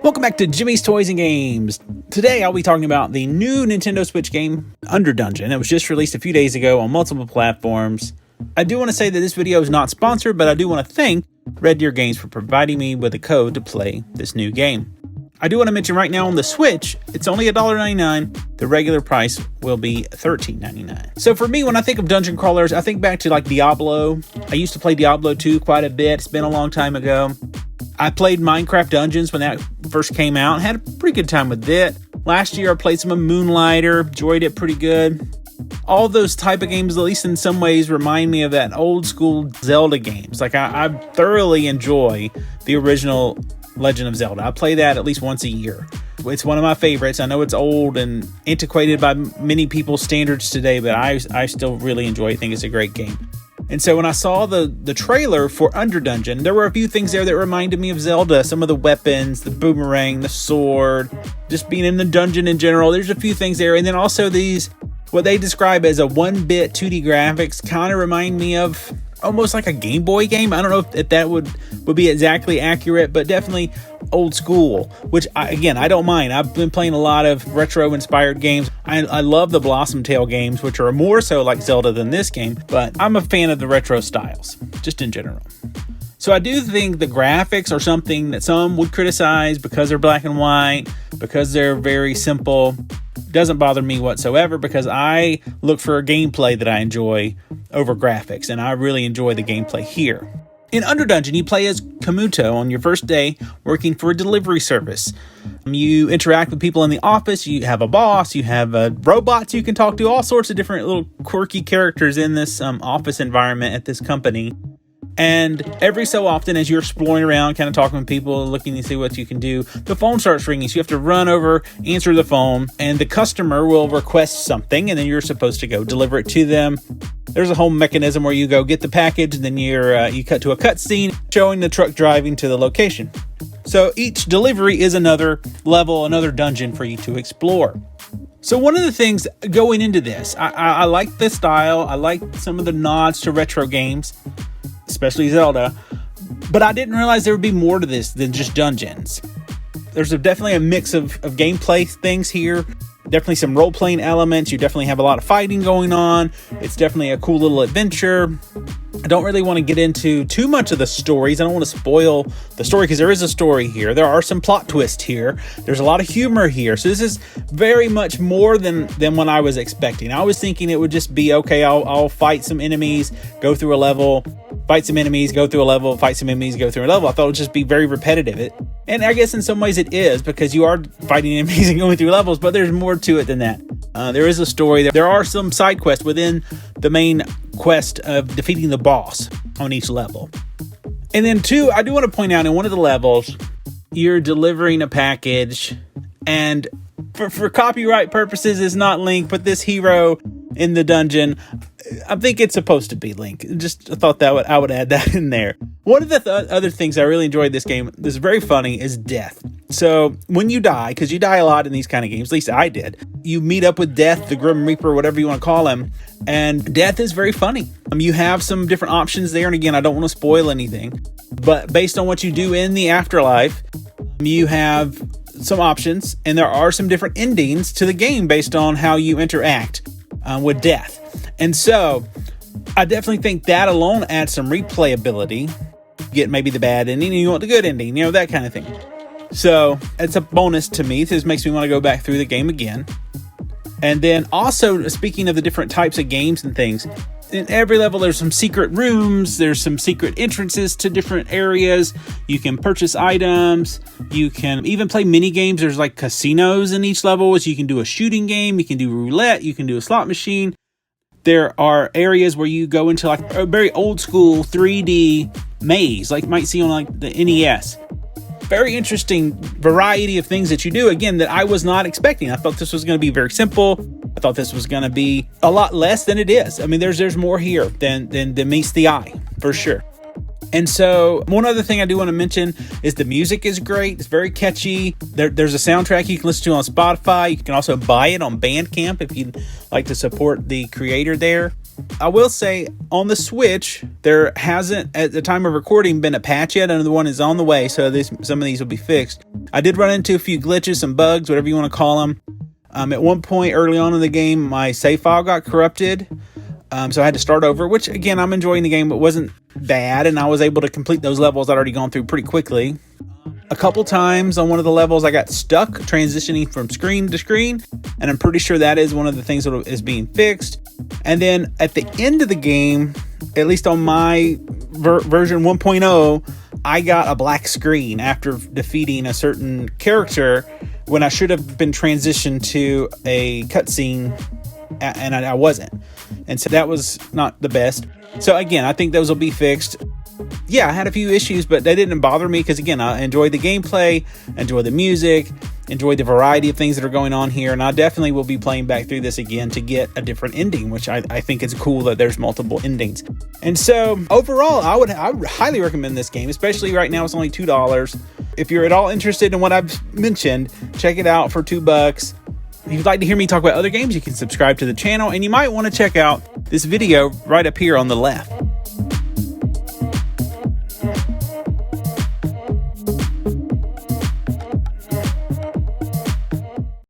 Welcome back to Jimmy's Toys and Games. Today I'll be talking about the new Nintendo Switch game, UnderDungeon. It was just released a few days ago on multiple platforms. I do want to say that this video is not sponsored, but I do want to thank RedDeer.Games for providing me with a code to play this new game. I do want to mention right now on the Switch, it's only $1.99. The regular price will be $13.99. So for me, when I think of dungeon crawlers, I think back to like Diablo. I used to play Diablo 2 quite a bit. It's been a long time ago. I played Minecraft Dungeons when that first came out and had a pretty good time with it. Last year I played some of Moonlighter, enjoyed it pretty good. All those type of games, at least in some ways, remind me of that old school Zelda games. Like I thoroughly enjoy the original Legend of Zelda. I play that at least once a year. It's one of my favorites. I know it's old and antiquated by many people's standards today, but I still really enjoy it. I think it's a great game. And so when I saw the trailer for UnderDungeon, there were a few things there that reminded me of Zelda. Some of the weapons, the boomerang, the sword, just being in the dungeon in general. There's a few things there. And then also these, what they describe as a 1-bit 2D graphics, kind of remind me of almost like a Game Boy game. I don't know if that would be exactly accurate, but definitely old school, which I don't mind. I've been playing a lot of retro inspired games. I love the Blossom Tale games, which are more so like Zelda than this game, but I'm a fan of the retro styles, just in general. So I do think the graphics are something that some would criticize because they're black and white, because they're very simple. Doesn't bother me whatsoever because I look for a gameplay that I enjoy over graphics, and I really enjoy the gameplay here. In UnderDungeon, you play as Kamuto on your first day working for a delivery service. You interact with people in the office, you have a boss, you have robots you can talk to, all sorts of different little quirky characters in this office environment at this company. And every so often, as you're exploring around, kind of talking with people, looking to see what you can do, the phone starts ringing. So you have to run over, answer the phone, and the customer will request something, and then you're supposed to go deliver it to them. There's a whole mechanism where you go get the package, and then you cut to a cutscene showing the truck driving to the location. So each delivery is another level, another dungeon for you to explore. So one of the things going into this, I like the style. I like some of the nods to retro games, especially Zelda, but I didn't realize there would be more to this than just dungeons. There's definitely a mix of gameplay things here. Definitely some role-playing elements. You definitely have a lot of fighting going on. It's definitely a cool little adventure. I don't really want to get into too much of the stories. I don't want to spoil the story because there is a story here. There are some plot twists here. There's a lot of humor here. So this is very much more than what I was expecting. I was thinking it would just be, okay, I'll fight some enemies, go through a level, fight some enemies, go through a level, fight some enemies, go through a level. I thought it would just be very repetitive. And I guess in some ways it is because you are fighting enemies and going through levels, but there's more to it than that. There is a story. There are some side quests within the main quest of defeating the boss on each level. And then two, I do want to point out in one of the levels, you're delivering a package, and for copyright purposes, it's not Link, but this hero in the dungeon, I think it's supposed to be Link. Just I thought that I would add that in there. One of the other things I really enjoyed this game that's very funny is death. So when you die, because you die a lot in these kind of games, at least I did, you meet up with Death, the Grim Reaper, whatever you want to call him, and Death is very funny. You have some different options there, and again, I don't want to spoil anything, but based on what you do in the afterlife, you have some options, and there are some different endings to the game based on how you interact with Death. And so I definitely think that alone adds some replayability. You get maybe the bad ending and you want the good ending, that kind of thing. So it's a bonus to me. This makes me want to go back through the game again. And then also, speaking of the different types of games and things, in every level there's some secret rooms, there's some secret entrances to different areas. You can purchase items, you can even play mini games. There's like casinos in each level, so you can do a shooting game, you can do roulette, you can do a slot machine. There are areas where you go into like a very old school 3D maze, like you might see on like the NES. Very interesting variety of things that you do, again, that I was not expecting. I thought this was going to be very simple. I thought this was going to be a lot less than it is. I mean, there's more here than meets the eye, for sure. And so one other thing I do want to mention is the music is great. It's very catchy. There's a soundtrack you can listen to on Spotify. You can also buy it on Bandcamp if you'd like to support the creator there. I will say on the Switch, there hasn't, at the time of recording, been a patch yet. Another one is on the way, so some of these will be fixed. I did run into a few glitches, some bugs, whatever you want to call them. At one point early on in the game, my save file got corrupted. So I had to start over, which again, I'm enjoying the game, but wasn't bad. And I was able to complete those levels I'd already gone through pretty quickly. A couple times on one of the levels, I got stuck transitioning from screen to screen. And I'm pretty sure that is one of the things that is being fixed. And then at the end of the game, at least on my version 1.0, I got a black screen after defeating a certain character when I should have been transitioned to a cutscene, and I wasn't. And so that was not the best. So again, I think those will be fixed. Yeah, I had a few issues, but they didn't bother me because, again, I enjoyed the gameplay, enjoyed the music, enjoyed the variety of things that are going on here, and I definitely will be playing back through this again to get a different ending, which I think is cool that there's multiple endings. And so overall, I would highly recommend this game, especially right now. It's only $2. If you're at all interested in what I've mentioned, check it out for $2. If you'd like to hear me talk about other games, you can subscribe to the channel, and you might want to check out this video right up here on the left.